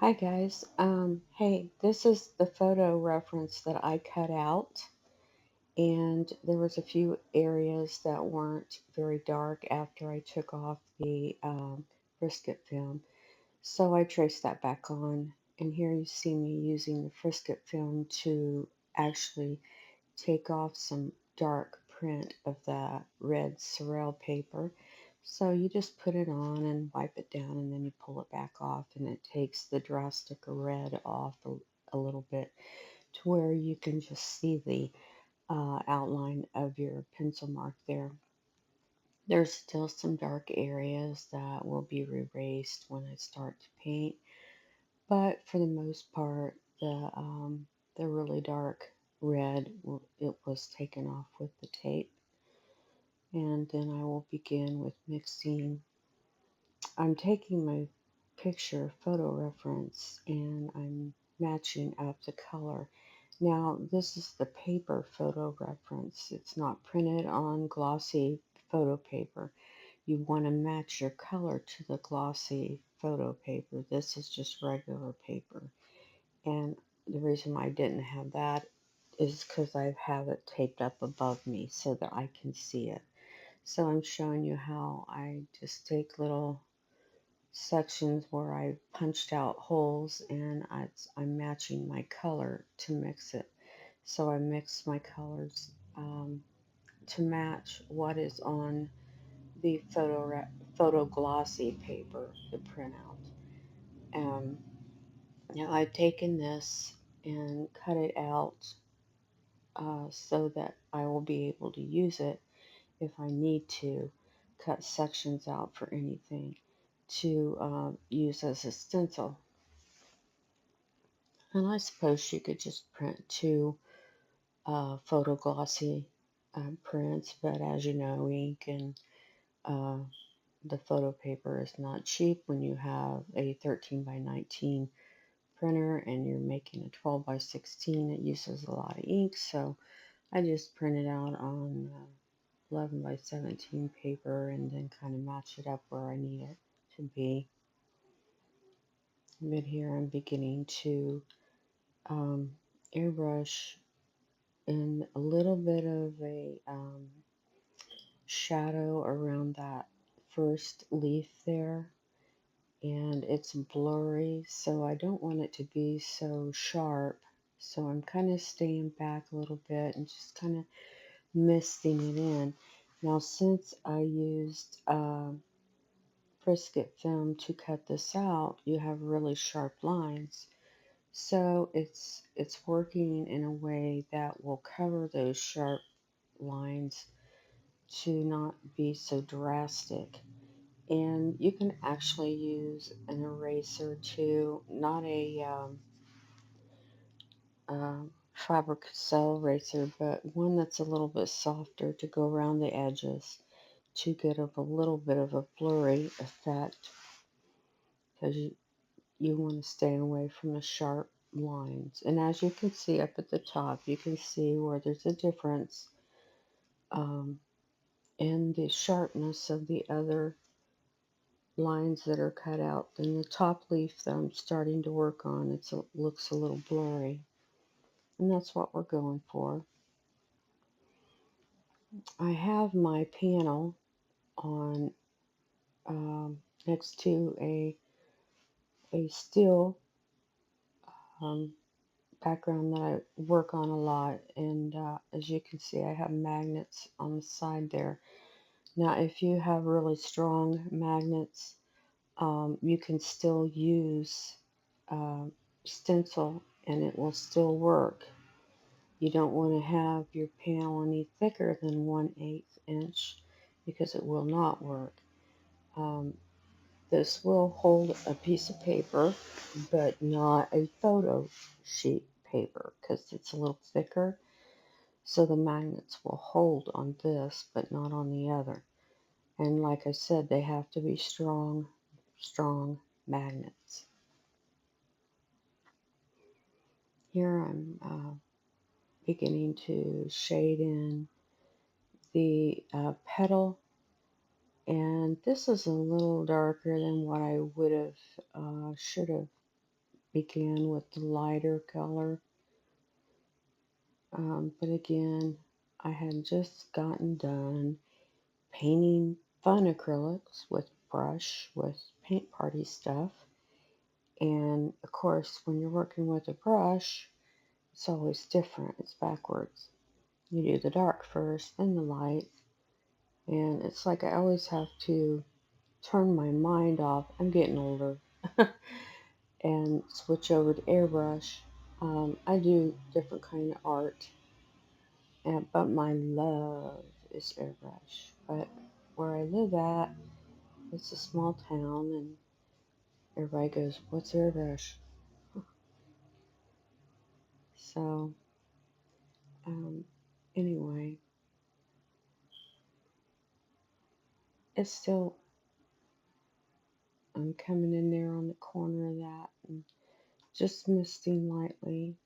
Hi guys. Hey, this is the photo reference that I cut out, and there was a few areas that weren't very dark after I took off the Frisket film. So I traced that back on, and here you see me using the Frisket film to actually take off some dark print of that red Sorel paper. So you just put it on and wipe it down, and then you pull it back off, and it takes the drastic red off a little bit to where you can just see the outline of your pencil mark there. There's still some dark areas that will be erased when I start to paint, but for the most part, the really dark red, it was taken off with the tape. And then I will begin with mixing. I'm taking my picture photo reference and I'm matching up the color. Now, this is the paper photo reference. It's not printed on glossy photo paper. You want to match your color to the glossy photo paper. This is just regular paper. And the reason why I didn't have that is because I have it taped up above me so that I can see it. So I'm showing you how I just take little sections where I punched out holes and I'm matching my color to mix it. So I mix my colors to match what is on the photo glossy paper, the printout. Um, Now I've taken this and cut it out so that I will be able to use it if I need to cut sections out for anything to use as a stencil. And I suppose you could just print two photo glossy prints, but as you know, ink and uh, the photo paper is not cheap when you have a 13 by 19 printer and you're making a 12 by 16. It uses a lot of ink, so I just print it out on 11 by 17 paper and then kind of match it up where I need it to be. But here I'm beginning to airbrush in a little bit of a shadow around that first leaf there, and it's blurry, so I don't want it to be so sharp. So I'm kind of staying back a little bit and just kind of misting it in. Now, since I used Frisket film to cut this out, you have really sharp lines. So it's working in a way that will cover those sharp lines to not be so drastic. And you can actually use an eraser too, not a Faber-Castell eraser, but one that's a little bit softer to go around the edges to get a little bit of a blurry effect because you want to stay away from the sharp lines. And as you can see up at the top, you can see where there's a difference um, in the sharpness of the other lines that are cut out. Then the top leaf that I'm starting to work on, it looks a little blurry. And that's what we're going for. I have my panel on next to a still um, background that I work on a lot, and as you can see, I have magnets on the side there. Now, if you have really strong magnets, you can still use uh, stencil and it will still work. You don't want to have your panel any thicker than 1/8 inch because it will not work. Um, this will hold a piece of paper, but not a photo sheet paper because it's a little thicker. So the magnets will hold on this, but not on the other. And like I said, they have to be strong, strong magnets. Here I'm beginning to shade in the petal, and this is a little darker than what I would have should have began with the lighter color. But again, I had just gotten done painting fun acrylics with brush, with paint party stuff. And of course, when you're working with a brush, it's always different. It's backwards. You do the dark first, then the light. And it's like I always have to turn my mind off. I'm getting older. And switch over to airbrush. I do different kind of art, but my love is airbrush. But where I live at, it's a small town, and everybody goes, "What's airbrush?" So um, anyway, it's still I'm coming in there on the corner of that and just misting lightly.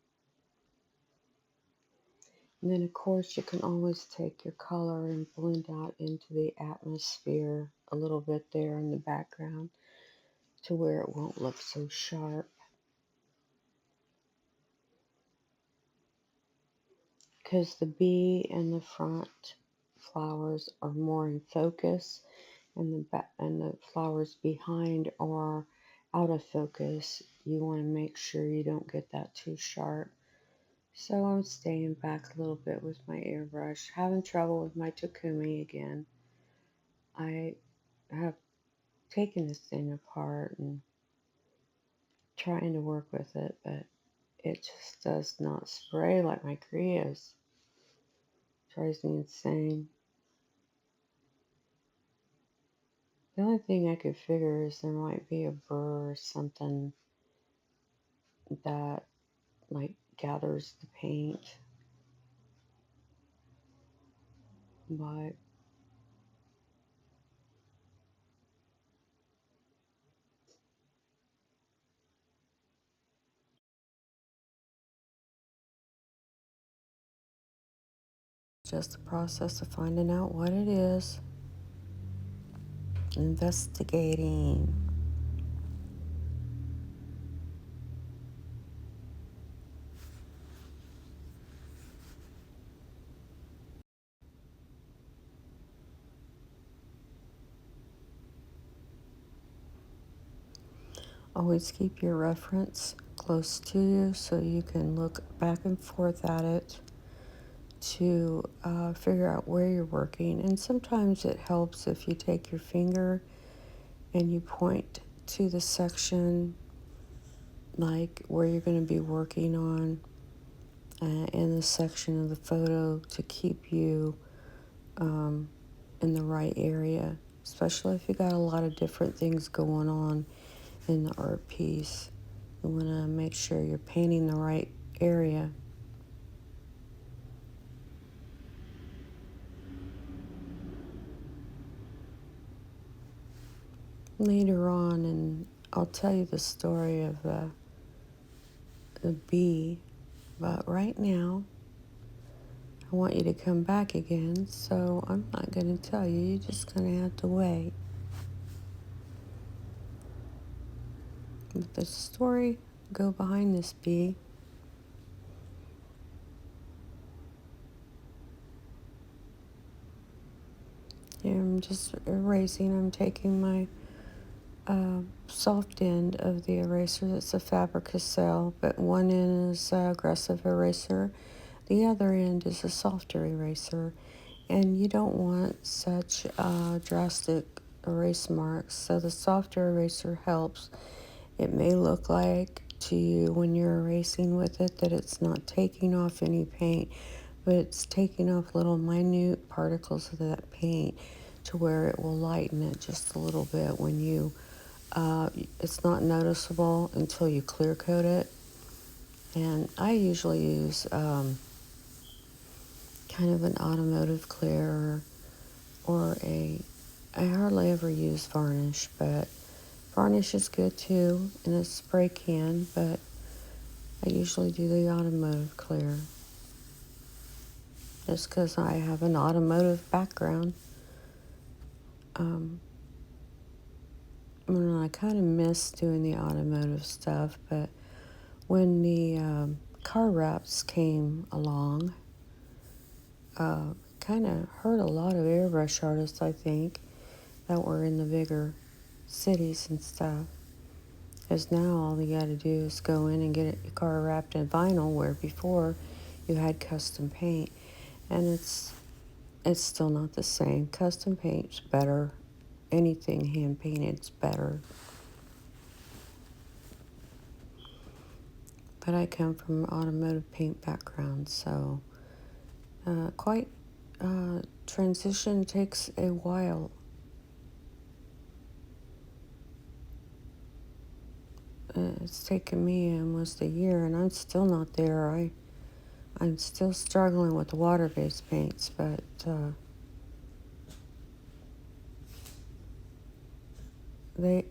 And then, of course, you can always take your color and blend out into the atmosphere a little bit there in the background to where it won't look so sharp. Because the bee and the front flowers are more in focus, and the flowers behind are out of focus. You want to make sure you don't get that too sharp. So I'm staying back a little bit with my airbrush. Having trouble with my Takumi again. I have taken this thing apart and trying to work with it, but it just does not spray like my Kriya's. Drives me insane. The only thing I could figure is there might be a burr or something that like gathers the paint, but just the process of finding out what it is, investigating. Always keep your reference close to you so you can look back and forth at it to figure out where you're working. And sometimes it helps if you take your finger and you point to the section like where you're going to be working on in the section of the photo to keep you in the right area, especially if you got a lot of different things going on in the art piece. You want to make sure you're painting the right area. Later on, and I'll tell you the story of the bee, but right now I want you to come back again, so I'm not going to tell you. You're just going to have to wait. But the story go behind this bee. Here I'm just erasing. I'm taking my soft end of the eraser. That's a Faber-Castell, but one end is aggressive eraser. The other end is a softer eraser. And you don't want such drastic erase marks, so the softer eraser helps. It may look like to you when you're erasing with it that it's not taking off any paint, but it's taking off little minute particles of that paint to where it will lighten it just a little bit when you it's not noticeable until you clear coat it. And I usually use kind of an automotive clear or I hardly ever use varnish, but varnish is good too in a spray can, but I usually do the automotive clear just because I have an automotive background. I kind of miss doing the automotive stuff, but When the car wraps came along, kind of hurt a lot of airbrush artists, I think, that were in the bigger cities and stuff. Because now all you got to do is go in and get your car wrapped in vinyl, where before you had custom paint, and it's still not the same. Custom paint's better. Anything hand painted's better. But I come from an automotive paint background, so quite transition takes a while. It's taken me almost a year, and I'm still not there. I'm still struggling with the water-based paints, but they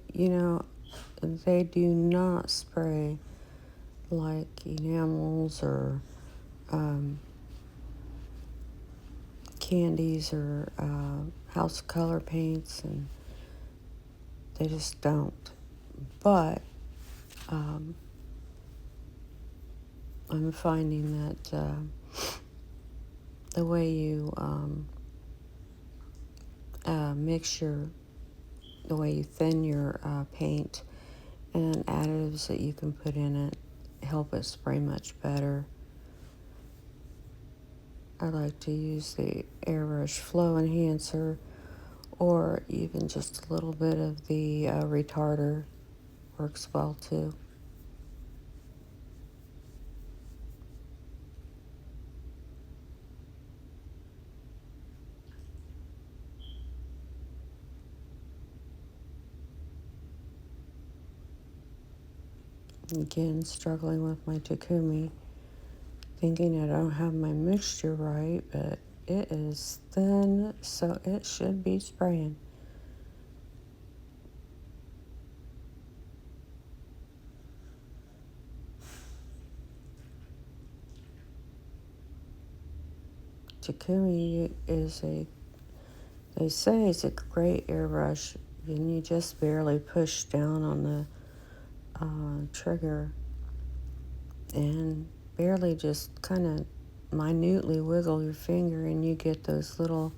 do not spray like enamels or candies or house color paints, and they just don't. But I'm finding that the way you the way you thin your paint and additives that you can put in it help it spray much better. I like to use the Airbrush Flow Enhancer, or even just a little bit of the retarder works well too. Again, struggling with my Takumi, thinking I don't have my mixture right, but it is thin, so it should be spraying. Takumi they say it's a great airbrush, and you just barely push down on the trigger and barely just kind of minutely wiggle your finger, and you get those little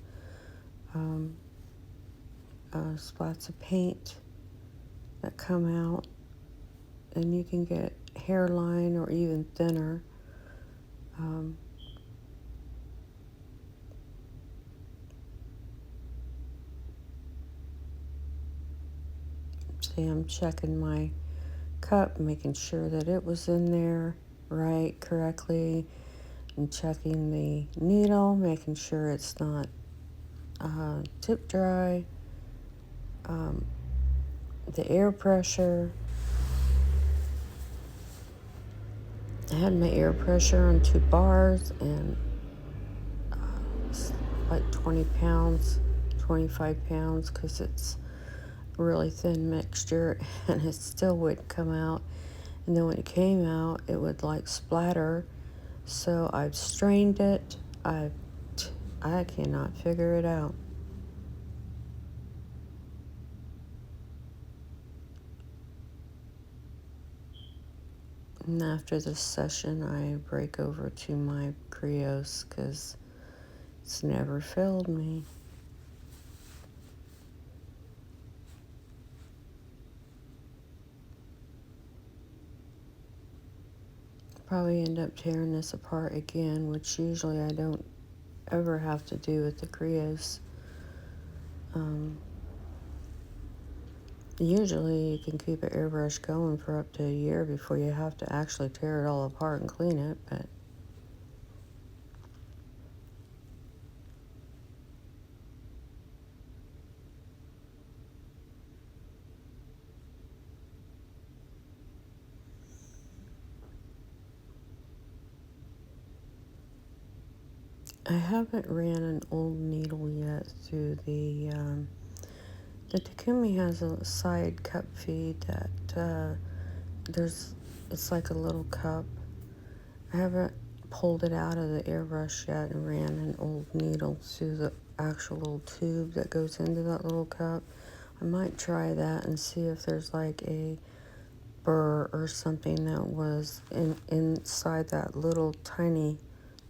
spots of paint that come out, and you can get hairline or even thinner. See, I'm checking my cup, making sure that it was in there right correctly, and checking the needle, making sure it's not tip dry, the air pressure. I had my air pressure on 2 bars, and it's like 20 pounds, 25 pounds, because it's a really thin mixture, and it still wouldn't come out. And then when it came out, it would like splatter. So I've strained it. I cannot figure it out. And after this session, I break over to my Creos because it's never failed me. Probably end up tearing this apart again, which usually I don't ever have to do with the Creos. Usually you can keep an airbrush going for up to a year before you have to actually tear it all apart and clean it, but I haven't ran an old needle yet through the Takumi has a side cup feed that it's like a little cup. I haven't pulled it out of the airbrush yet and ran an old needle through the actual little tube that goes into that little cup. I might try that and see if there's like a burr or something that was inside that little tiny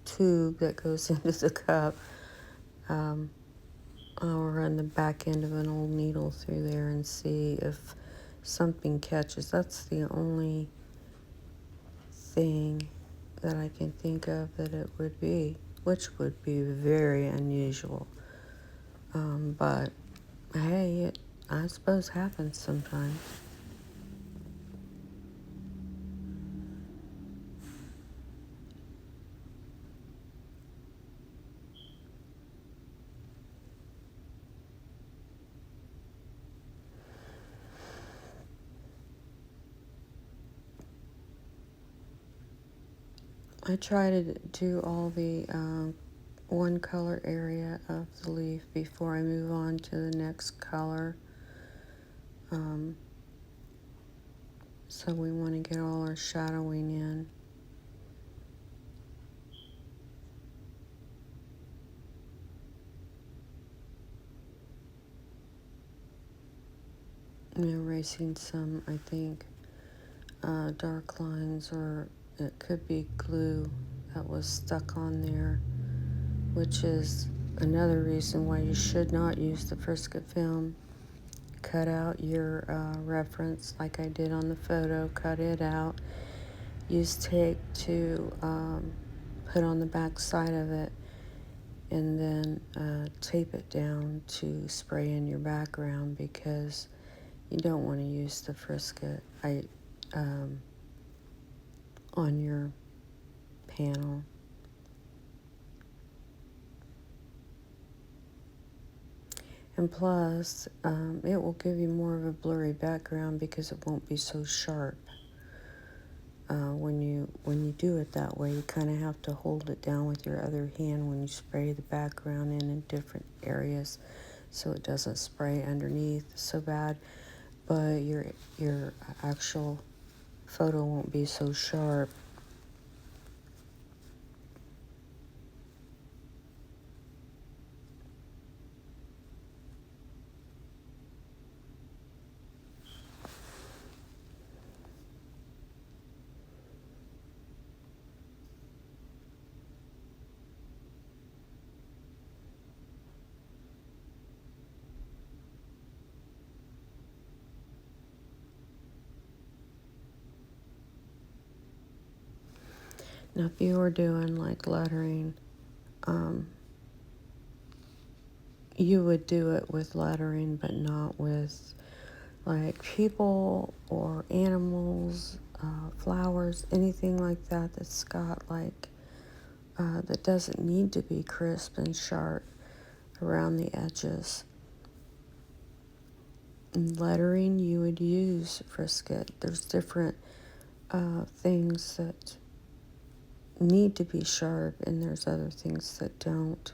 tube that goes into the cup. I'll run the back end of an old needle through there and see if something catches. That's the only thing that I can think of that it would be, which would be very unusual. But hey, it, I suppose, happens sometimes. I try to do all the one color area of the leaf before I move on to the next color. So we want to get all our shadowing in. Erasing some, I think, dark lines, or it could be glue that was stuck on there, which is another reason why you should not use the Frisket film. Cut out your reference like I did on the photo, cut it out. Use tape to put on the back side of it, and then tape it down to spray in your background, because you don't want to use the Frisket on your panel. And plus, it will give you more of a blurry background because it won't be so sharp. When you do it that way, you kind of have to hold it down with your other hand when you spray the background in different areas, so it doesn't spray underneath so bad. But your actual photo won't be so sharp. Now, if you were doing like lettering, you would do it with lettering, but not with like people or animals, flowers, anything like that that's got like, that doesn't need to be crisp and sharp around the edges. In lettering, you would use Frisket. There's different things that need to be sharp, and there's other things that don't.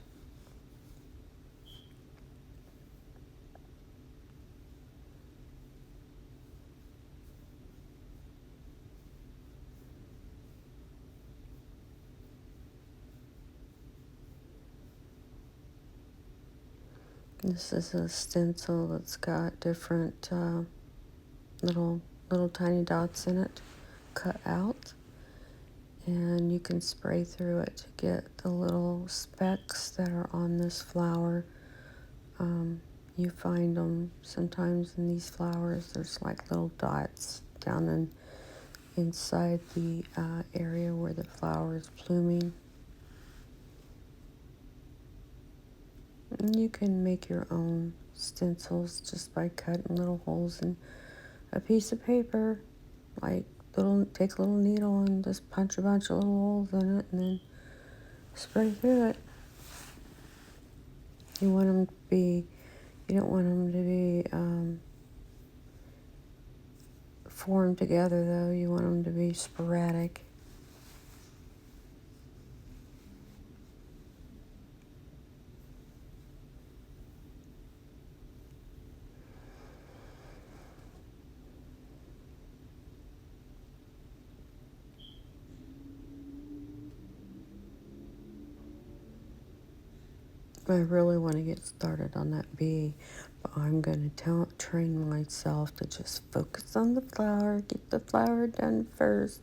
This is a stencil that's got different little tiny dots in it, cut out, and you can spray through it to get the little specks that are on this flower. You find them sometimes in these flowers. There's like little dots down inside the area where the flower is blooming. And you can make your own stencils just by cutting little holes in a piece of paper. Like take a little needle and just punch a bunch of little holes in it, and then spray through it. You don't want them to be formed together, though. You want them to be sporadic. I really want to get started on that bee, but I'm going to train myself to just focus on the flower, get the flower done first.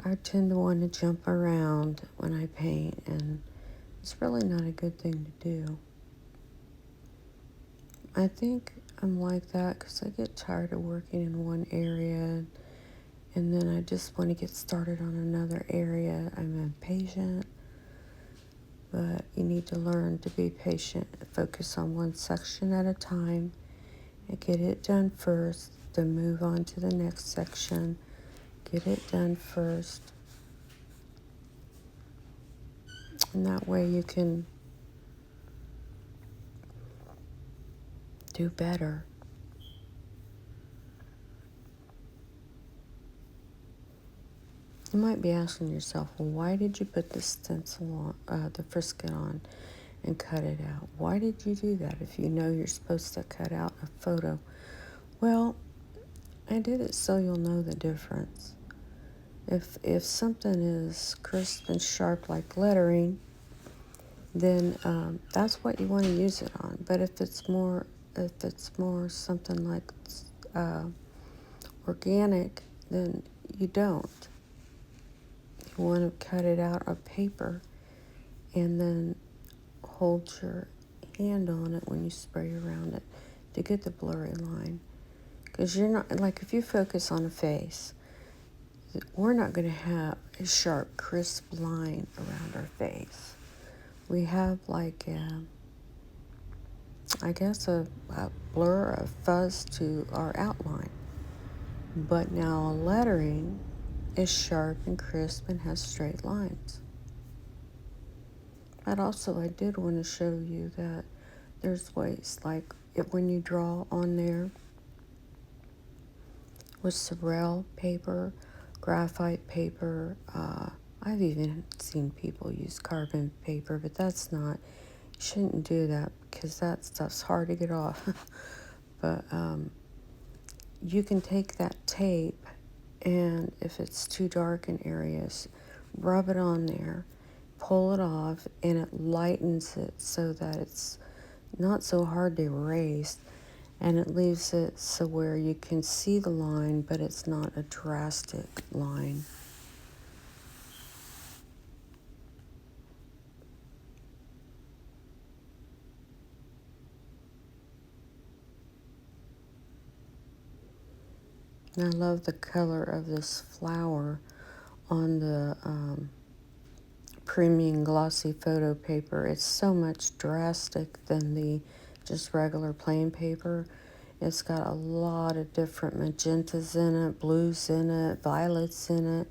I tend to want to jump around when I paint, and it's really not a good thing to do. I think I'm like that because I get tired of working in one area, and then I just want to get started on another area. I'm impatient, but you need to learn to be patient, focus on one section at a time, and get it done first, then move on to the next section. Get it done first, and that way you can do better. You might be asking yourself, well, why did you put the stencil on, the frisket on and cut it out? Why did you do that if you know you're supposed to cut out a photo? Well, I did it so you'll know the difference. If something is crisp and sharp like lettering, then that's what you want to use it on. But if it's more something like organic, then you don't. You want to cut it out of paper and then hold your hand on it when you spray around it to get the blurry line. Because you're not, like if you focus on a face, we're not going to have a sharp, crisp line around our face. We have like I guess a blur, a fuzz to our outline. But now lettering is sharp and crisp and has straight lines. But also I did want to show you that there's ways, like when you draw on there with Sorel paper, graphite paper, I've even seen people use carbon paper, but that's not, you shouldn't do that because that stuff's hard to get off. But you can take that tape, and if it's too dark in areas, rub it on there, pull it off, and it lightens it so that it's not so hard to erase, and it leaves it so where you can see the line, but it's not a drastic line. And I love the color of this flower on the premium glossy photo paper. It's so much drastic than the just regular plain paper. It's got a lot of different magentas in it, blues in it, violets in it.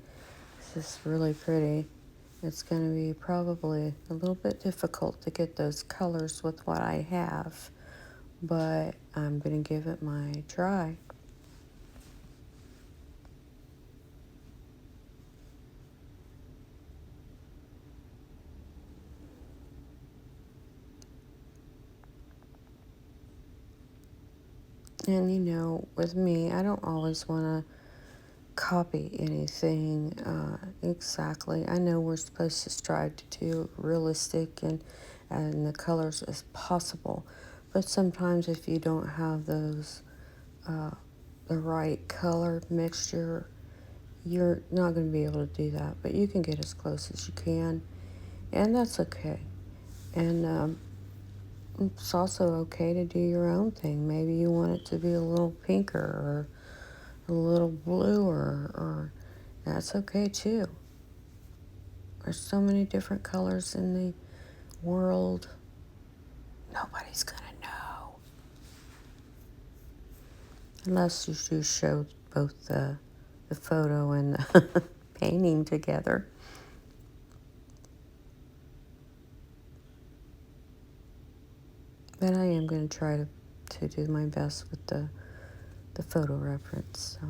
It's just really pretty. It's going to be probably a little bit difficult to get those colors with what I have, but I'm going to give it my try. And you know, with me, I don't always want to copy anything exactly. I know we're supposed to strive to do realistic and the colors as possible, but sometimes if you don't have those the right color mixture, you're not going to be able to do that. But you can get as close as you can, and that's okay. And it's also okay to do your own thing. Maybe you want it to be a little pinker or a little bluer, or that's okay too. There's so many different colors in the world. Nobody's gonna know. Unless you do show both the photo and the painting together. But I am going to try to do my best with the photo reference. So.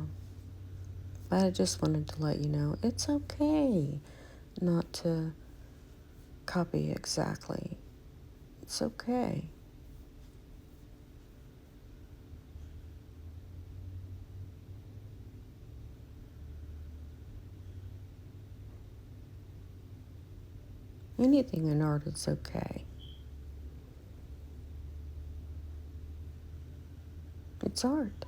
But I just wanted to let you know it's okay not to copy exactly. It's okay. Anything in art is okay. It's art.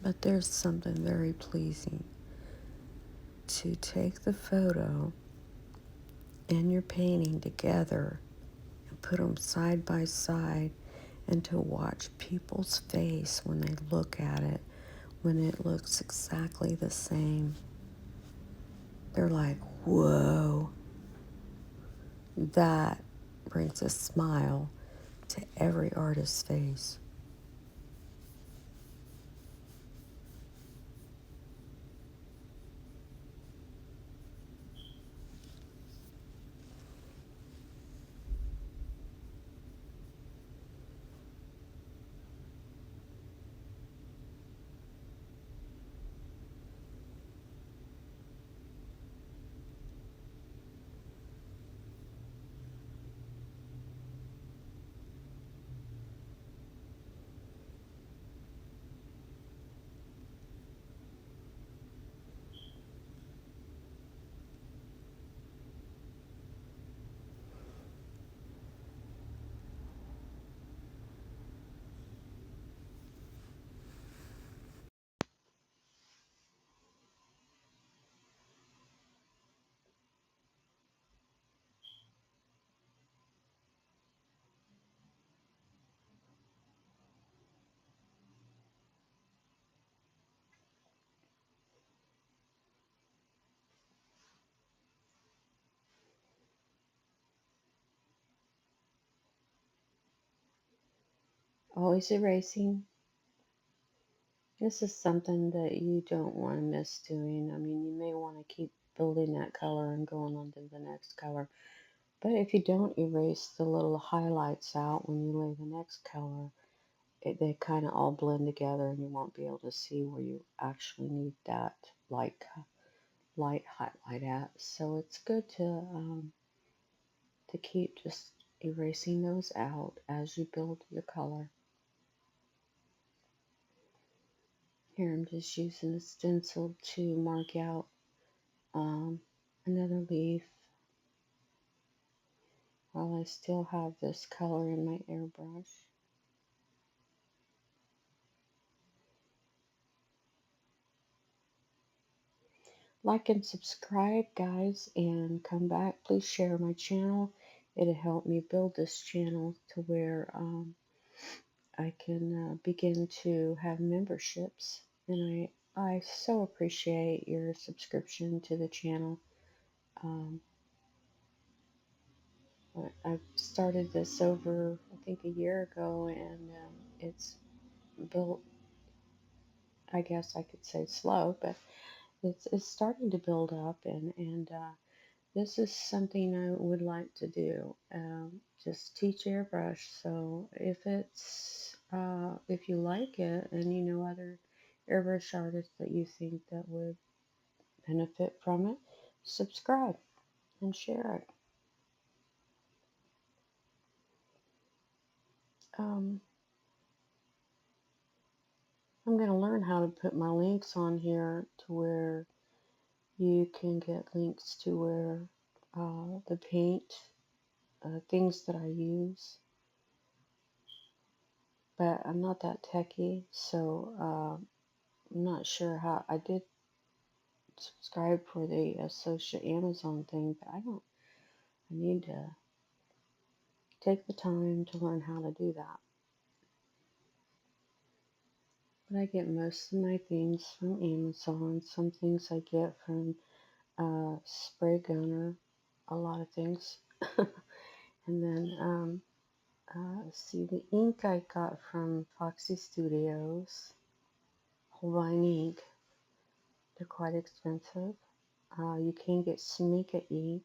But there's something very pleasing to take the photo and your painting together and put them side by side and to watch people's face when they look at it, when it looks exactly the same. They're like, whoa, that brings a smile to every artist's face. Always erasing. This is something that you don't want to miss doing. I mean, you may want to keep building that color and going on to the next color. But if you don't erase the little highlights out when you lay the next color, they kind of all blend together and you won't be able to see where you actually need that light highlight at. So it's good to keep just erasing those out as you build your color. Here I'm just using a stencil to mark out another leaf while I still have this color in my airbrush. Like and subscribe, guys, and come back. Please share my channel. It'll help me build this channel to where I can begin to have memberships. And I so appreciate your subscription to the channel. Um, I've started this over, I think, a year ago, and it's built, I guess I could say slow, but it's starting to build up, and this is something I would like to do. Just teach airbrush. So if you like it and you know other airbrush artists that you think that would benefit from it, subscribe and share it. Um, I'm going to learn how to put my links on here to where you can get links to where the paint, things that I use. But I'm not that techy, so I'm not sure how. I did subscribe for the social Amazon thing, but I need to take the time to learn how to do that. But I get most of my things from Amazon. Some things I get from Spray Gunner, a lot of things. And then, see, the ink I got from Foxy Studios, Hawaiian ink. They're quite expensive. You can get Sneaker ink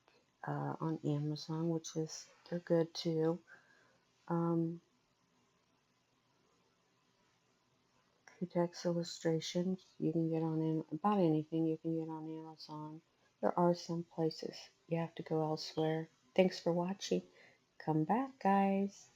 on Amazon, which is, they're good too. Text illustrations you can get on about anything you can get on Amazon. There are some places you have to go elsewhere. Thanks for watching. Come back, guys.